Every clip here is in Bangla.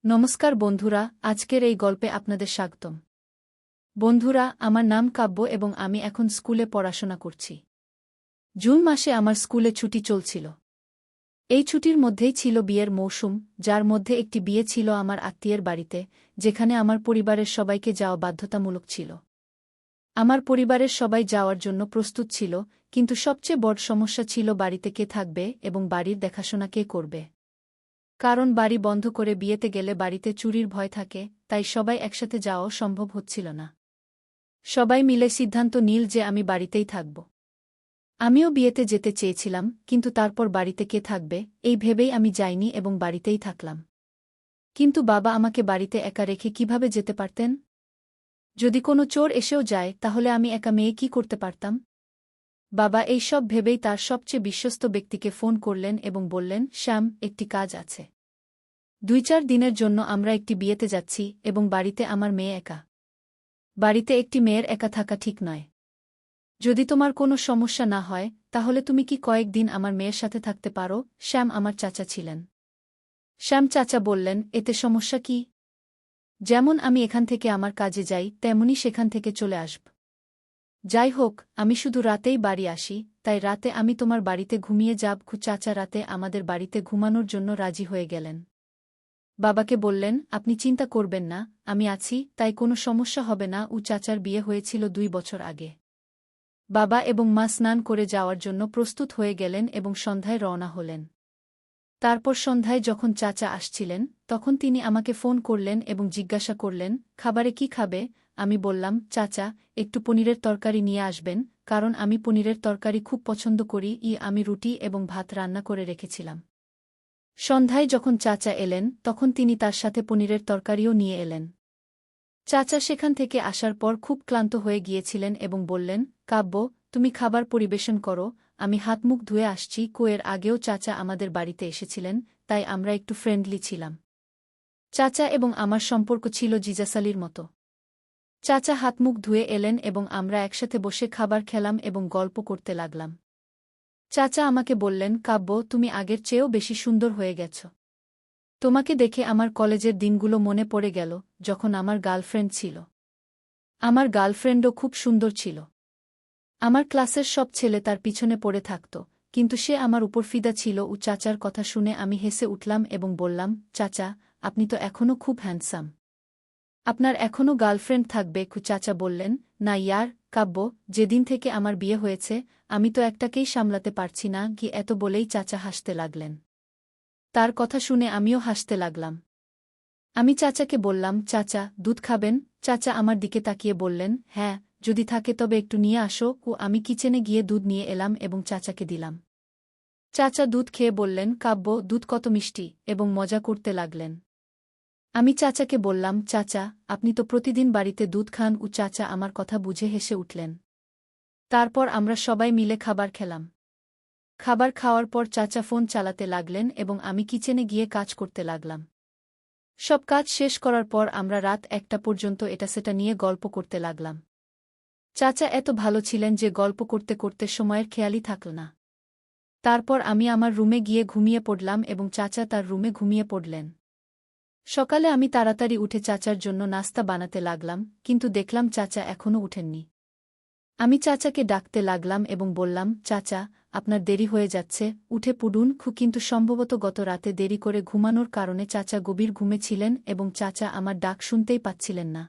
নমস্কার বন্ধুরা, আজকের এই গল্পে আপনাদের স্বাগতম। বন্ধুরা, আমার নাম কাব্য এবং আমি এখন স্কুলে পড়াশোনা করছি। জুন মাসে আমার স্কুলে ছুটি চলছিল। এই ছুটির মধ্যেই ছিল বিয়ের মৌসুম, যার মধ্যে একটি বিয়ে ছিল আমার আত্মীয়ের বাড়িতে, যেখানে আমার পরিবারের সবাইকে যাওয়া বাধ্যতামূলক ছিল। আমার পরিবারের সবাই যাওয়ার জন্য প্রস্তুত ছিল, কিন্তু সবচেয়ে বড় সমস্যা ছিল বাড়িতে কে থাকবে এবং বাড়ির দেখাশোনা কে করবে। কারণ বাড়ি বন্ধ করে বিয়েতে গেলে বাড়িতে চুরির ভয় থাকে, তাই সবাই একসাথে যাওয়াও সম্ভব হচ্ছিল না। সবাই মিলে সিদ্ধান্ত নিল যে আমি বাড়িতেই থাকব। আমিও বিয়েতে যেতে চেয়েছিলাম, কিন্তু তারপর বাড়িতে কে থাকবে এই ভেবেই আমি যাইনি এবং বাড়িতেই থাকলাম। কিন্তু বাবা আমাকে বাড়িতে একা রেখে কিভাবে যেতে পারতেন? যদি কোনো চোর এসেও যায় তাহলে আমি একা মেয়ে কি করতে পারতাম? বাবা এই সব ভেবেই তার সবচেয়ে বিশ্বস্ত ব্যক্তিকে ফোন করলেন এবং বললেন, শ্যাম, একটি কাজ আছে। 2-4 দিনের জন্য আমরা একটি বিয়েতে যাচ্ছি এবং বাড়িতে আমার মেয়ে একা। বাড়িতে একটি মেয়ের একা থাকা ঠিক নয়। যদি তোমার কোনো সমস্যা না হয় তাহলে তুমি কি কয়েকদিন আমার মেয়ের সাথে থাকতে পারো? শ্যাম আমার চাচা ছিলেন। শ্যাম চাচা বললেন, এতে সমস্যা কি? যেমন আমি এখান থেকে আমার কাজে যাই তেমনি সেখান থেকে চলে আসব। যাই হোক, আমি শুধু রাতেই বাড়ি আসি, তাই রাতে আমি তোমার বাড়িতে ঘুমিয়ে যাব। চাচা রাতে আমাদের বাড়িতে ঘুমানোর জন্য রাজি হয়ে গেলেন। বাবাকে বললেন, আপনি চিন্তা করবেন না, আমি আছি, তাই কোনো সমস্যা হবে না। চাচার বিয়ে হয়েছিল 2 বছর আগে। বাবা এবং মা স্নান করে যাওয়ার জন্য প্রস্তুত হয়ে গেলেন এবং সন্ধ্যায় রওনা হলেন। তারপর সন্ধ্যায় যখন চাচা আসছিলেন তখন তিনি আমাকে ফোন করলেন এবং জিজ্ঞাসা করলেন, খাবারে কি খাবে? আমি বললাম, চাচা, একটু পনিরের তরকারি নিয়ে আসবেন, কারণ আমি পনিরের তরকারি খুব পছন্দ করি। আমি রুটি এবং ভাত রান্না করে রেখেছিলাম। সন্ধ্যায় যখন চাচা এলেন তখন তিনি তার সাথে পনিরের তরকারিও নিয়ে এলেন। চাচা সেখান থেকে আসার পর খুব ক্লান্ত হয়ে গিয়েছিলেন এবং বললেন, কাব্য, তুমি খাবার পরিবেশন করো, আমি হাতমুখ ধুয়ে আসছি। এর আগেও চাচা আমাদের বাড়িতে এসেছিলেন, তাই আমরা একটু ফ্রেন্ডলি ছিলাম। চাচা এবং আমার সম্পর্ক ছিল জিজাসালির মতো। চাচা হাতমুখ ধুয়ে এলেন এবং আমরা একসাথে বসে খাবার খেলাম এবং গল্প করতে লাগলাম। চাচা আমাকে বললেন, কাব্য, তুমি আগের চেয়েও বেশি সুন্দর হয়ে গেছ। তোমাকে দেখে আমার কলেজের দিনগুলো মনে পড়ে গেল, যখন আমার গার্লফ্রেন্ড ছিল। আমার গার্লফ্রেন্ডও খুব সুন্দর ছিল। আমার ক্লাসের সব ছেলে তার পিছনে পড়ে থাকত, কিন্তু সে আমার উপর ফিদা ছিল। চাচার কথা শুনে আমি হেসে উঠলাম এবং বললাম, চাচা, আপনি তো এখনও খুব হ্যান্ডসাম। আপনার এখনও গার্লফ্রেন্ড থাকবে? চাচা বললেন, না ইয়ার, কাব্য, যেদিন থেকে আমার বিয়ে হয়েছে আমি তো একটাকেই সামলাতে পারছি না। এত বলেই চাচা হাসতে লাগলেন। তার কথা শুনে আমিও হাসতে লাগলাম। আমি চাচাকে বললাম, চাচা, দুধ খাবেন? চাচা আমার দিকে তাকিয়ে বললেন, হ্যাঁ, যদি থাকে তবে একটু নিয়ে আসো। আমি কিচেনে গিয়ে দুধ নিয়ে এলাম এবং চাচাকে দিলাম। চাচা দুধ খেয়ে বললেন, কাব্য, দুধ কত মিষ্টি, এবং মজা করতে লাগলেন। আমি চাচাকে বললাম, চাচা, আপনি তো প্রতিদিন বাড়িতে দুধ খান। চাচা আমার কথা বুঝে হেসে উঠলেন। তারপর আমরা সবাই মিলে খাবার খেলাম। খাবার খাওয়ার পর চাচা ফোন চালাতে লাগলেন এবং আমি কিচেনে গিয়ে কাজ করতে লাগলাম। সব কাজ শেষ করার পর আমরা রাত 1টা পর্যন্ত এটা সেটা নিয়ে গল্প করতে লাগলাম। চাচা এত ভালো ছিলেন যে গল্প করতে করতে সময়ের খেয়ালই থাকল না। তারপর আমি আমার রুমে গিয়ে ঘুমিয়ে পড়লাম এবং চাচা তার রুমে ঘুমিয়ে পড়লেন। সকালে আমি তাড়াতাড়ি উঠে চাচার জন্য নাস্তা বানাতে লাগলাম, কিন্তু দেখলাম চাচা এখনও উঠেননি। আমি চাচাকে ডাকতে লাগলাম এবং বললাম, চাচা, আপনার দেরি হয়ে যাচ্ছে, উঠে পড়ুন। কিন্তু সম্ভবত গত রাতে দেরি করে ঘুমানোর কারণে চাচা গভীর ঘুমে ছিলেন এবং চাচা আমার ডাক শুনতেই পাচ্ছিলেন না।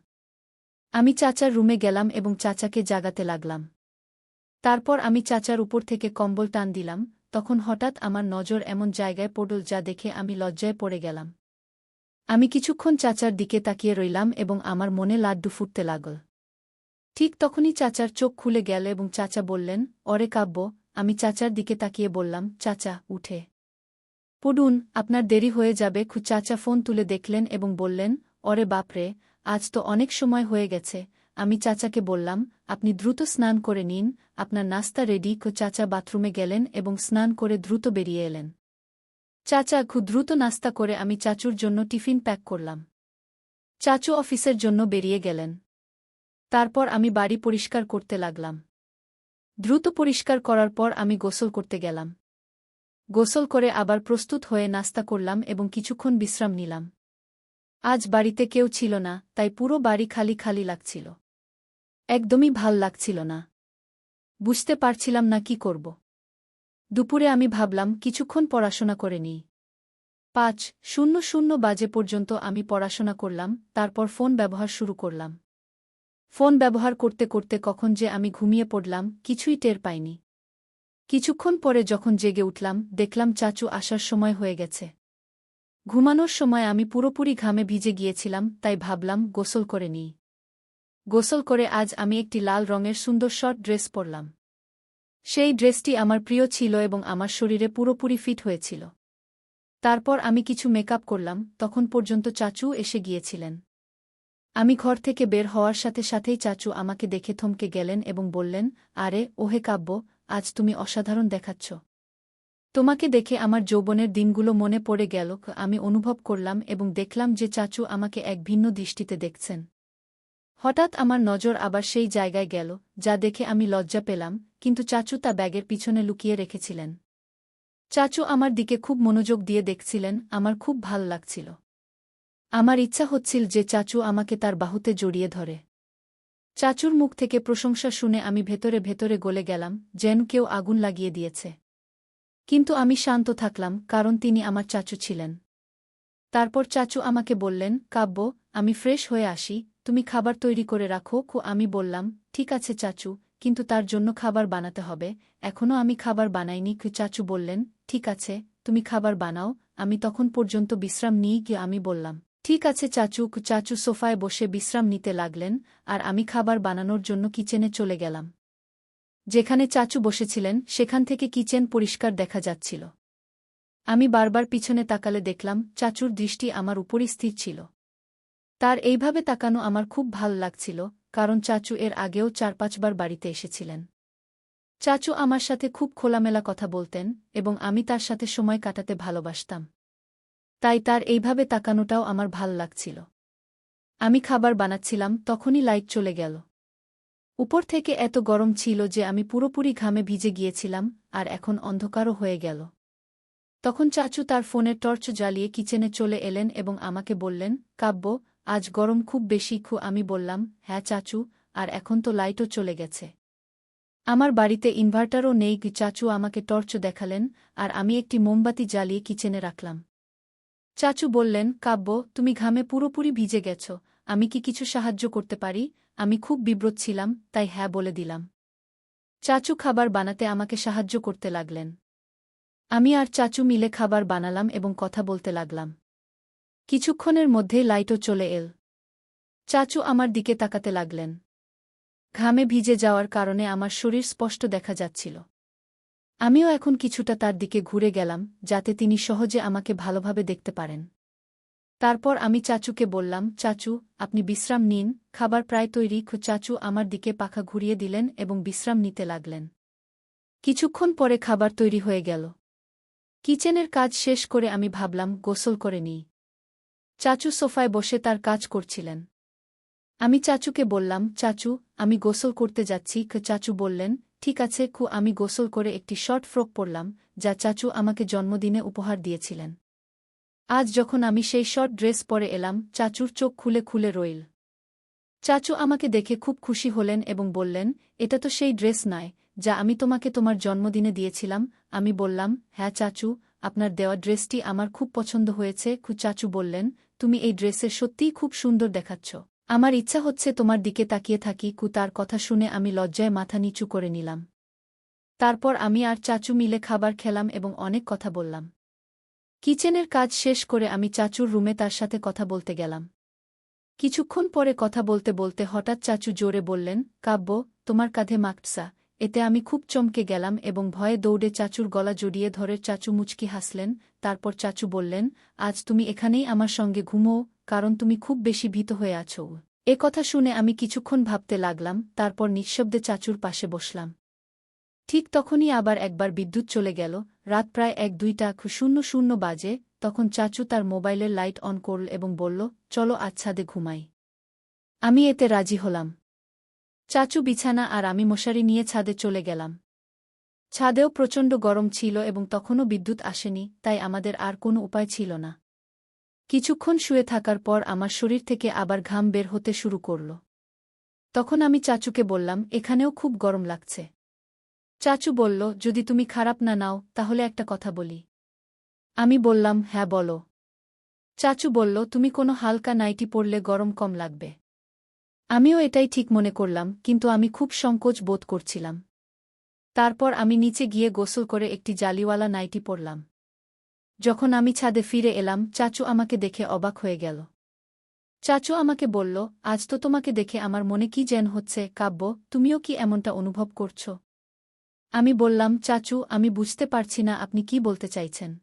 আমি চাচার রুমে গেলাম এবং চাচাকে জাগাতে লাগলাম। তারপর আমি চাচার উপর থেকে কম্বল টান দিলাম, তখন হঠাৎ আমার নজর এমন জায়গায় পড়ল যা দেখে আমি লজ্জায় পড়ে গেলাম। আমি কিছুক্ষণ চাচার দিকে তাকিয়ে রইলাম এবং আমার মনে লাড্ডু ফুটতে লাগল। ঠিক তখনই চাচার চোখ খুলে গেল এবং চাচা বললেন, অরে কাব্য। আমি চাচার দিকে তাকিয়ে বললাম, চাচা, উঠে পড়ুন, আপনার দেরি হয়ে যাবে। চাচা ফোন তুলে দেখলেন এবং বললেন, অরে বাপরে, আজ তো অনেক সময় হয়ে গেছে। আমি চাচাকে বললাম, আপনি দ্রুত স্নান করে নিন, আপনার নাস্তা রেডি। চাচা বাথরুমে গেলেন এবং স্নান করে দ্রুত বেরিয়ে এলেন। চাচা দ্রুত নাস্তা করে আমি চাচুর জন্য টিফিন প্যাক করলাম। চাচু অফিসের জন্য বেরিয়ে গেলেন। তারপর আমি বাড়ি পরিষ্কার করতে লাগলাম। দ্রুত পরিষ্কার করার পর আমি গোসল করতে গেলাম। গোসল করে আবার প্রস্তুত হয়ে নাস্তা করলাম এবং কিছুক্ষণ বিশ্রাম নিলাম। আজ বাড়িতে কেউ ছিল না, তাই পুরো বাড়ি খালি খালি লাগছিল। একদমই ভাল লাগছিল না। বুঝতে পারছিলাম না কি করব। দুপুরে আমি ভাবলাম কিছুক্ষণ পড়াশোনা করে নিই। ৫:০০ বাজে পর্যন্ত আমি পড়াশোনা করলাম, তারপর ফোন ব্যবহার শুরু করলাম। ফোন ব্যবহার করতে করতে কখন যে আমি ঘুমিয়ে পড়লাম কিছুই টের পাইনি। কিছুক্ষণ পরে যখন জেগে উঠলাম দেখলাম চাচু আসার সময় হয়ে গেছে। ঘুমানোর সময় আমি পুরোপুরি ঘামে ভিজে গিয়েছিলাম, তাই ভাবলাম গোসল করে নিই। গোসল করে আজ আমি একটি লাল রঙের সুন্দর শর্ট ড্রেস পরলাম। সেই ড্রেসটি আমার প্রিয় ছিল এবং আমার শরীরে পুরোপুরি ফিট হয়েছিল। তারপর আমি কিছু মেকআপ করলাম, তখন পর্যন্ত চাচু এসে গিয়েছিলেন। আমি ঘর থেকে বের হওয়ার সাথে সাথেই চাচু আমাকে দেখে থমকে গেলেন এবং বললেন, আরে ওহে কাব্য, আজ তুমি অসাধারণ দেখাচ্ছ। তোমাকে দেখে আমার যৌবনের দিনগুলো মনে পড়ে গেল। আমি অনুভব করলাম এবং দেখলাম যে চাচু আমাকে এক ভিন্ন দৃষ্টিতে দেখছেন। হঠাৎ আমার নজর আবার সেই জায়গায় গেল, যা দেখে আমি লজ্জা পেলাম, কিন্তু চাচু তা ব্যাগের পিছনে লুকিয়ে রেখেছিলেন। চাচু আমার দিকে খুব মনোযোগ দিয়ে দেখছিলেন, আমার খুব ভাল লাগছিল। আমার ইচ্ছা হচ্ছিল যে চাচু আমাকে তার বাহুতে জড়িয়ে ধরে। চাচুর মুখ থেকে প্রশংসা শুনে আমি ভেতরে ভেতরে গলে গেলাম, যেন কেউ আগুন লাগিয়ে দিয়েছে। কিন্তু আমি শান্ত থাকলাম, কারণ তিনি আমার চাচু ছিলেন। তারপর চাচু আমাকে বললেন, কাব্য, আমি ফ্রেশ হয়ে আসি, তুমি খাবার তৈরি করে রাখো। আমি বললাম, ঠিক আছে চাচু, কিন্তু তার জন্য খাবার বানাতে হবে, এখনও আমি খাবার বানাইনি। চাচু বললেন, ঠিক আছে, তুমি খাবার বানাও, আমি তখন পর্যন্ত বিশ্রাম নিই। আমি বললাম, ঠিক আছে চাচু। চাচু সোফায় বসে বিশ্রাম নিতে লাগলেন, আর আমি খাবার বানানোর জন্য কিচেনে চলে গেলাম। যেখানে চাচু বসেছিলেন সেখান থেকে কিচেন পরিষ্কার দেখা যাচ্ছিল। আমি বারবার পিছনে তাকালে দেখলাম চাচুর দৃষ্টি আমার উপরই স্থির ছিল। তার এইভাবে তাকানো আমার খুব ভাল লাগছিল, কারণ চাচু এর আগেও ৪-৫ বার বাড়িতে এসেছিলেন। চাচু আমার সাথে খুব খোলামেলা কথা বলতেন এবং আমি তার সাথে সময় কাটাতে ভালোবাসতাম। তাই তার এইভাবে তাকানোটাও আমার ভাল লাগছিল। আমি খাবার বানাচ্ছিলাম, তখনই লাইট চলে গেল। উপর থেকে এত গরম ছিল যে আমি পুরোপুরি ঘামে ভিজে গিয়েছিলাম, আর এখন অন্ধকারও হয়ে গেল। তখন চাচু তার ফোনের টর্চ জ্বালিয়ে কিচেনে চলে এলেন এবং আমাকে বললেন, কাব্য, আজ গরম খুব বেশি। আমি বললাম, হ্যাঁ চাচু, আর এখন তো লাইটও চলে গেছে। আমার বাড়িতে ইনভার্টারও নেই। চাচু আমাকে টর্চ দেখালেন, আর আমি একটি মোমবাতি জ্বালিয়ে কিচেনে রাখলাম। চাচু বললেন, কাব্য, তুমি ঘামে পুরোপুরি ভিজে গেছ, আমি কি কিছু সাহায্য করতে পারি? আমি খুব বিব্রত ছিলাম, তাই হ্যাঁ বলে দিলাম। চাচু খাবার বানাতে আমাকে সাহায্য করতে লাগলেন। আমি আর চাচু মিলে খাবার বানালাম এবং কথা বলতে লাগলাম। কিছুক্ষণের মধ্যেই লাইটও চলে এল। চাচু আমার দিকে তাকাতে লাগলেন। ঘামে ভিজে যাওয়ার কারণে আমার শরীর স্পষ্ট দেখা যাচ্ছিল। আমিও এখন কিছুটা তার দিকে ঘুরে গেলাম, যাতে তিনি সহজে আমাকে ভালোভাবে দেখতে পারেন। তারপর আমি চাচুকে বললাম, চাচু, আপনি বিশ্রাম নিন, খাবার প্রায় তৈরি। চাচু আমার দিকে পাখা ঘুরিয়ে দিলেন এবং বিশ্রাম নিতে লাগলেন। কিছুক্ষণ পরে খাবার তৈরি হয়ে গেল। কিচেনের কাজ শেষ করে আমি ভাবলাম গোসল করে নিই। চাচু সোফায় বসে তার কাজ করছিলেন। আমি চাচুকে বললাম, চাচু, আমি গোসল করতে যাচ্ছি। চাচু বললেন, ঠিক আছে। আমি গোসল করে একটি শর্ট ফ্রক পরলাম, যা চাচু আমাকে জন্মদিনে উপহার দিয়েছিলেন। আজ যখন আমি সেই শর্ট ড্রেস পরে এলাম, চাচুর চোখ খুলে খুলে রইল। চাচু আমাকে দেখে খুব খুশি হলেন এবং বললেন, এটা তো সেই ড্রেস নয় যা আমি তোমাকে তোমার জন্মদিনে দিয়েছিলাম। আমি বললাম, হ্যাঁ চাচু, আপনার দেওয়া ড্রেসটি আমার খুব পছন্দ হয়েছে। চাচু বললেন, তুমি এই ড্রেসে সত্যিই খুব সুন্দর দেখাচ্ছ। আমার ইচ্ছা হচ্ছে তোমার দিকে তাকিয়ে থাকি। তার কথা শুনে আমি লজ্জায় মাথা নিচু করে নিলাম। তারপর আমি আর চাচু মিলে খাবার খেলাম এবং অনেক কথা বললাম। কিচেনের কাজ শেষ করে আমি চাচুর রুমে তার সাথে কথা বলতে গেলাম। কিছুক্ষণ পরে কথা বলতে বলতে হঠাৎ চাচু জোরে বললেন, কাব্য, তোমার কাঁধে মাকটসা। এতে আমি খুব চমকে গেলাম এবং ভয়ে দৌড়ে চাচুর গলা জড়িয়ে ধরে চাচু মুচকি হাসলেন। তারপর চাচু বললেন, আজ তুমি এখানেই আমার সঙ্গে ঘুমো, কারণ তুমি খুব বেশি ভীত হয়ে আছো। এ কথা শুনে আমি কিছুক্ষণ ভাবতে লাগলাম, তারপর নিঃশব্দে চাচুর পাশে বসলাম। ঠিক তখনই আবার একবার বিদ্যুৎ চলে গেল। রাত প্রায় 1-2টা বাজে। তখন চাচু তার মোবাইলের লাইট অন করল এবং বলল, চলো আজ ছাদে ঘুমাই। আমি এতে রাজি হলাম। চাচু বিছানা আর আমি মশারি নিয়ে ছাদে চলে গেলাম। ছাদেও প্রচণ্ড গরম ছিল এবং তখনও বিদ্যুৎ আসেনি, তাই আমাদের আর কোনো উপায় ছিল না। কিছুক্ষণ শুয়ে থাকার পর আমার শরীর থেকে আবার ঘাম বের হতে শুরু করল। তখন আমি চাচুকে বললাম, এখানেও খুব গরম লাগছে। চাচু বলল, যদি তুমি খারাপ না নাও তাহলে একটা কথা বলি। আমি বললাম, হ্যাঁ বলো। চাচু বলল, তুমি কোনো হালকা নাইটি পরলে গরম কম লাগবে। আমিও এটাই ঠিক মনে করলাম, কিন্তু আমি খুব সংকোচ বোধ করছিলাম। তারপর আমি নিচে গিয়ে গোসল করে একটি জালিওয়ালা নাইটি পরলাম। যখন আমি ছাদে ফিরে এলাম, চাচু আমাকে দেখে অবাক হয়ে গেল। চাচু আমাকে বলল, আজ তো তোমাকে দেখে আমার মনে কি যেন হচ্ছে। কাব্য, তুমিও কি এমনটা অনুভব করছ? আমি বললাম, চাচু, আমি বুঝতে পারছি না আপনি কি বলতে চাইছেন।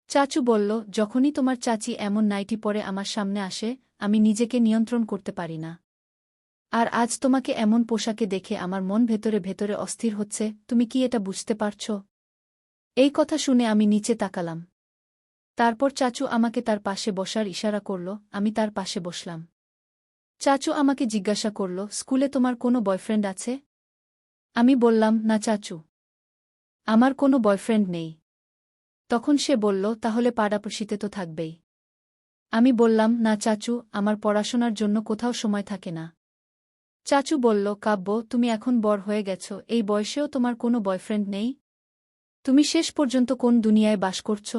চাচু বলল, যখনই তোমার চাচি এমন নাইটি পরে আমার সামনে আসে, আমি নিজেকে নিয়ন্ত্রণ করতে পারি না। আর আজ তোমাকে এমন পোশাকে দেখে আমার মন ভেতরে ভেতরে অস্থির হচ্ছে। তুমি কি এটা বুঝতে পারছ? এই কথা শুনে আমি নিচে তাকালাম। তারপর চাচু আমাকে তার পাশে বসার ইশারা করল। আমি তার পাশে বসলাম। চাচু আমাকে জিজ্ঞাসা করল, স্কুলে তোমার কোনো বয়ফ্রেন্ড আছে? আমি বললাম, না চাচু, আমার কোনো বয়ফ্রেন্ড নেই। তখন সে বলল, তাহলে পাড়াপড়শিতে তো থাকবেই। আমি বললাম, না চাচু, আমার পড়াশোনার জন্য কোথাও সময় থাকে না। চাচু বলল, কাব্য, তুমি এখন বড় হয়ে গেছ, এই বয়সেও তোমার কোনো বয়ফ্রেন্ড নেই? তুমি শেষ পর্যন্ত কোন দুনিয়ায় বাস করছ?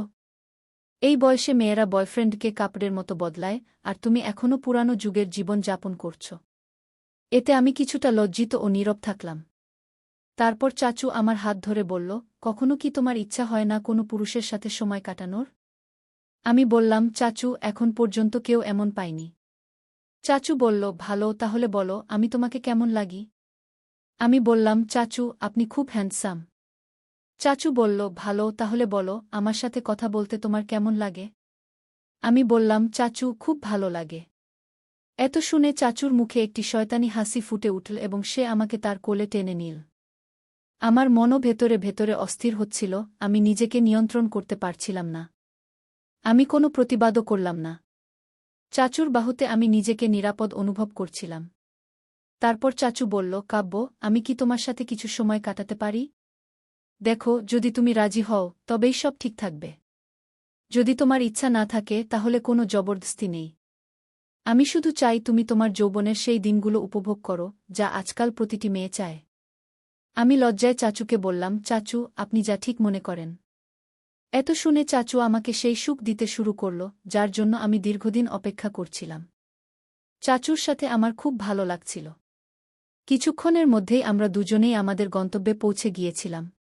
এই বয়সে মেয়েরা বয়ফ্রেন্ডকে কাপড়ের মতো বদলায়, আর তুমি এখনও পুরানো যুগের জীবন যাপন করছ। এতে আমি কিছুটা লজ্জিত ও নীরব থাকলাম। তারপর চাচু আমার হাত ধরে বলল, কখনো কি তোমার ইচ্ছা হয় না কোনো পুরুষের সাথে সময় কাটানোর? আমি বললাম, চাচু, এখন পর্যন্ত কেউ এমন পায়নি। চাচু বলল, ভালো, তাহলে বলো, আমি তোমাকে কেমন লাগি? আমি বললাম, চাচু, আপনি খুব হ্যান্ডসাম। চাচু বলল, ভালো, তাহলে বলো, আমার সাথে কথা বলতে তোমার কেমন লাগে? আমি বললাম, চাচু, খুব ভালো লাগে। এত শুনে চাচুর মুখে একটি শয়তানি হাসি ফুটে উঠল এবং সে আমাকে তার কোলে টেনে নিল। আমার মনও ভেতরে ভেতরে অস্থির হচ্ছিল, আমি নিজেকে নিয়ন্ত্রণ করতে পারছিলাম না। আমি কোনো প্রতিবাদও করলাম না। চাচুর বাহুতে আমি নিজেকে নিরাপদ অনুভব করছিলাম। তারপর চাচু বলল, কাব্য, আমি কি তোমার সাথে কিছু সময় কাটাতে পারি? দেখো, যদি তুমি রাজি হও তবেই সব ঠিক থাকবে। যদি তোমার ইচ্ছা না থাকে তাহলে কোনো জবরদস্তি নেই। আমি শুধু চাই তুমি তোমার যৌবনের সেই দিনগুলো উপভোগ করো, যা আজকাল প্রতিটি মেয়ে চায়। আমি লজ্জায় চাচুকে বললাম, চাচু, আপনি যা ঠিক মনে করেন। এত শুনে চাচু আমাকে সেই সুখ দিতে শুরু করল, যার জন্য আমি দীর্ঘদিন অপেক্ষা করছিলাম। চাচুর সাথে আমার খুব ভালো লাগছিল। কিছুক্ষণের মধ্যেই আমরা দুজনেই আমাদের গন্তব্যে পৌঁছে গিয়েছিলাম।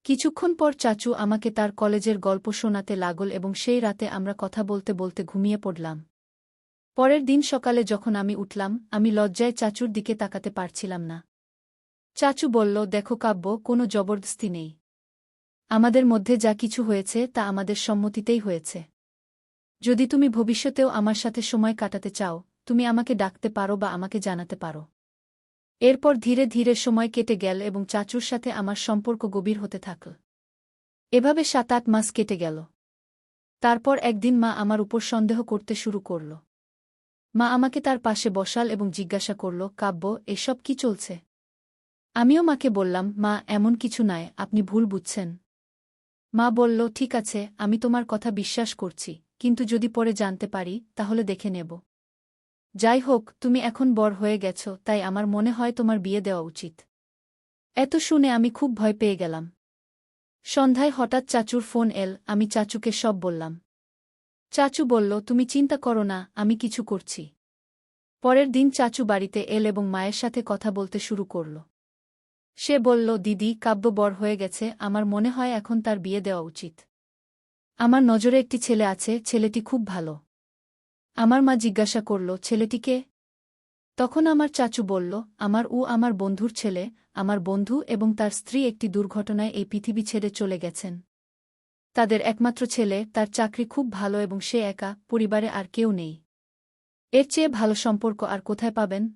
কিছুক্ষণ পর চাচু আমাকে তার কলেজের গল্প শোনাতে লাগল এবং সেই রাতে আমরা কথা বলতে বলতে ঘুমিয়ে পড়লাম। পরের দিন সকালে যখন আমি উঠলাম, আমি লজ্জায় চাচুর দিকে তাকাতে পারছিলাম না। চাচু বলল, দেখো কাব্য, কোনো জবরদস্তি নেই। আমাদের মধ্যে যা কিছু হয়েছে তা আমাদের সম্মতিতেই হয়েছে। যদি তুমি ভবিষ্যতেও আমার সাথে সময় কাটাতে চাও, তুমি আমাকে ডাকতে পারো বা আমাকে জানাতে পারো। এরপর ধীরে ধীরে সময় কেটে গেল এবং চাচুর সাথে আমার সম্পর্ক গভীর হতে থাকল। এভাবে 7-8 মাস কেটে গেল। তারপর একদিন মা আমার উপর সন্দেহ করতে শুরু করল। মা আমাকে তার পাশে বসাল এবং জিজ্ঞাসা করল, কাব্য, এসব কি চলছে? আমিও মাকে বললাম, মা, এমন কিছু নয়, আপনি ভুল বুঝছেন। মা বলল, ঠিক আছে, আমি তোমার কথা বিশ্বাস করছি, কিন্তু যদি পরে জানতে পারি তাহলে দেখে নেব। যাই হোক, তুমি এখন বড় হয়ে গেছ, তাই আমার মনে হয় তোমার বিয়ে দেওয়া উচিত। এত শুনে আমি খুব ভয় পেয়ে গেলাম। সন্ধ্যায় হঠাৎ চাচুর ফোন এল, আমি চাচুকে সব বললাম। চাচু বলল, তুমি চিন্তা করো না, আমি কিছু করছি। পরের দিন চাচু বাড়িতে এল এবং মায়ের সাথে কথা বলতে শুরু করল। সে বলল, দিদি, কাব্য বড় হয়ে গেছে, আমার মনে হয় এখন তার বিয়ে দেওয়া উচিত। আমার নজরে একটি ছেলে আছে, ছেলেটি খুব ভালো। আমার মা জিজ্ঞাসা করল, ছেলেটিকে? তখন আমার চাচু বলল, আমার বন্ধুর ছেলে। আমার বন্ধু এবং তার স্ত্রী একটি দুর্ঘটনায় এই পৃথিবী ছেড়ে চলে গেছেন। তাদের একমাত্র ছেলে, তার চাকরি খুব ভালো এবং সে একা, পরিবারে আর কেউ নেই। এর চেয়ে ভালো সম্পর্ক আর কোথায় পাবেন?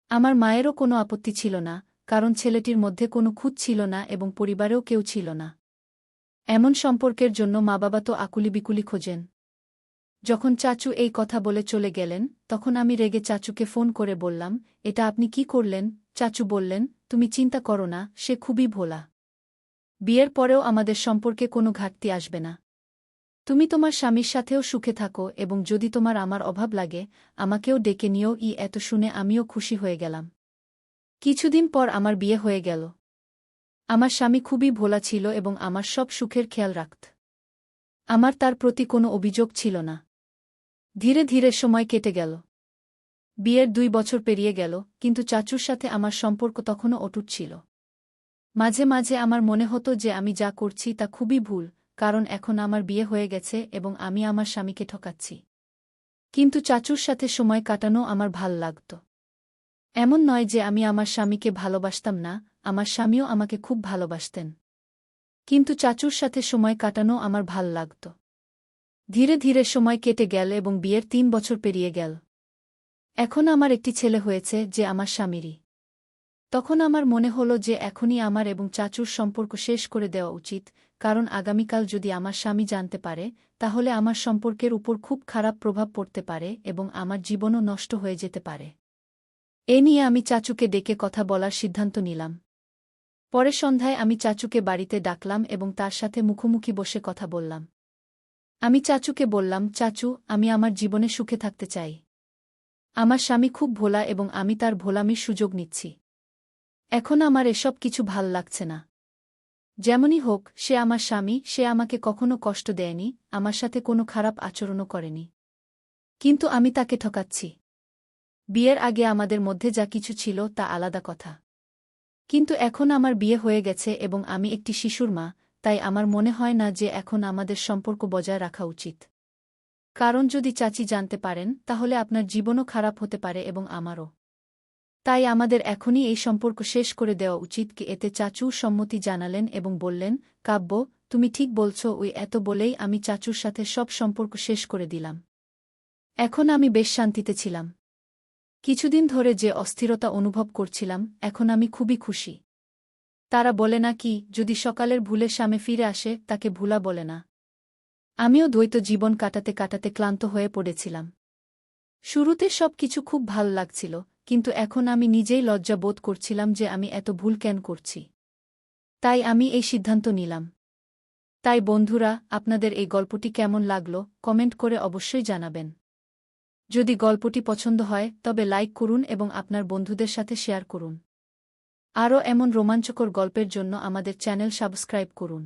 আমার মায়েরও কোনো আপত্তি ছিল না, কারণ ছেলেটির মধ্যে কোনো খুঁত ছিল না এবং পরিবারেও কেউ ছিল না। এমন সম্পর্কের জন্য মা-বাবা তো আকুলি-বিকুলি খোঁজেন। যখন চাচু এই কথা বলে চলে গেলেন, তখন আমি রেগে চাচুকে ফোন করে বললাম, এটা আপনি কি করলেন? চাচু বললেন, তুমি চিন্তা করো না, সে খুবই ভোলা। বিয়ের পরেও আমাদের সম্পর্কে কোনো ঘাটতি আসবে না। তুমি তোমার স্বামীর সাথেও সুখে থাকো এবং যদি তোমার আমার অভাব লাগে আমাকেও ডেকে নিও। এত শুনে আমিও খুশি হয়ে গেলাম। কিছুদিন পর আমার বিয়ে হয়ে গেল। আমার স্বামী খুবই ভোলা ছিল এবং আমার সব সুখের খেয়াল রাখত। আমার তার প্রতি কোনো অভিযোগ ছিল না। ধীরে ধীরে সময় কেটে গেল। বিয়ের 2 বছর পেরিয়ে গেল, কিন্তু চাচুর সাথে আমার সম্পর্ক তখনও অটুট ছিল। মাঝে মাঝে আমার মনে হতো যে আমি যা করছি তা খুবই ভুল, কারণ এখন আমার বিয়ে হয়ে গেছে এবং আমি আমার স্বামীকে ঠকাচ্ছি। কিন্তু চাচুর সাথে সময় কাটানো আমার ভাল লাগত। এমন নয় যে আমি আমার স্বামীকে ভালোবাসতাম না, আমার স্বামীও আমাকে খুব ভালোবাসতেন। কিন্তু চাচুর সাথে সময় কাটানো আমার ভাল লাগত। ধীরে ধীরে সময় কেটে গেল এবং বিয়ের 3 বছর পেরিয়ে গেল। এখন আমার একটি ছেলে হয়েছে যে আমার স্বামীরই। তখন আমার মনে হল যে এখনই আমার এবং চাচুর সম্পর্ক শেষ করে দেওয়া উচিত, কারণ আগামীকাল যদি আমার স্বামী জানতে পারে তাহলে আমার সম্পর্কের উপর খুব খারাপ প্রভাব পড়তে পারে এবং আমার জীবনও নষ্ট হয়ে যেতে পারে। এ নিয়ে আমি চাচুকে ডেকে কথা বলার সিদ্ধান্ত নিলাম। পরে সন্ধ্যায় আমি চাচুকে বাড়িতে ডাকলাম এবং তার সাথে মুখোমুখি বসে কথা বললাম। আমি চাচুকে বললাম, চাচু, আমি আমার জীবনে সুখে থাকতে চাই। আমার স্বামী খুব ভোলা এবং আমি তার ভোলামির সুযোগ নিচ্ছি। এখন আমার এসব কিছু ভাল লাগছে না। যেমনই হোক, সে আমার স্বামী, সে আমাকে কখনো কষ্ট দেয়নি, আমার সাথে কোনো খারাপ আচরণও করেনি। কিন্তু আমি তাকে ঠকাচ্ছি। বিয়ের আগে আমাদের মধ্যে যা কিছু ছিল তা আলাদা কথা। কিন্তু এখন আমার বিয়ে হয়ে গেছে এবং আমি একটি শিশুর মা, তাই আমার মনে হয় না যে এখন আমাদের সম্পর্ক বজায় রাখা উচিত। কারণ যদি চাচি জানতে পারেন তাহলে আপনার জীবনও খারাপ হতে পারে এবং আমারও। তাই আমাদের এখনই এই সম্পর্ক শেষ করে দেওয়া উচিত। এতে চাচু সম্মতি জানালেন এবং বললেন, কাব্য, তুমি ঠিক বলছ। এত বলেই আমি চাচুর সাথে সব সম্পর্ক শেষ করে দিলাম। এখন আমি বেশ শান্তিতে ছিলাম। কিছুদিন ধরে যে অস্থিরতা অনুভব করছিলাম, এখন আমি খুবই খুশি। তারা বলে না কি, যদি সকালের ভুলে স্বামী ফিরে আসে তাকে ভুলা বলে না। আমিও দ্বৈত জীবন কাটাতে কাটাতে ক্লান্ত হয়ে পড়েছিলাম। শুরুতে সব কিছু খুব ভাল লাগছিল, কিন্তু এখন আমি নিজেই লজ্জা বোধ করছিলাম যে আমি এত ভুল কেন করছি। তাই আমি এই সিদ্ধান্ত নিলাম। তাই বন্ধুরা, আপনাদের এই গল্পটি কেমন লাগলো কমেন্ট করে অবশ্যই জানাবেন। যদি গল্পটি পছন্দ হয় তবে লাইক করুন এবং আপনার বন্ধুদের সাথে শেয়ার করুন। আরও এমন রোমাঞ্চকর গল্পের জন্য আমাদের চ্যানেল সাবস্ক্রাইব করুন।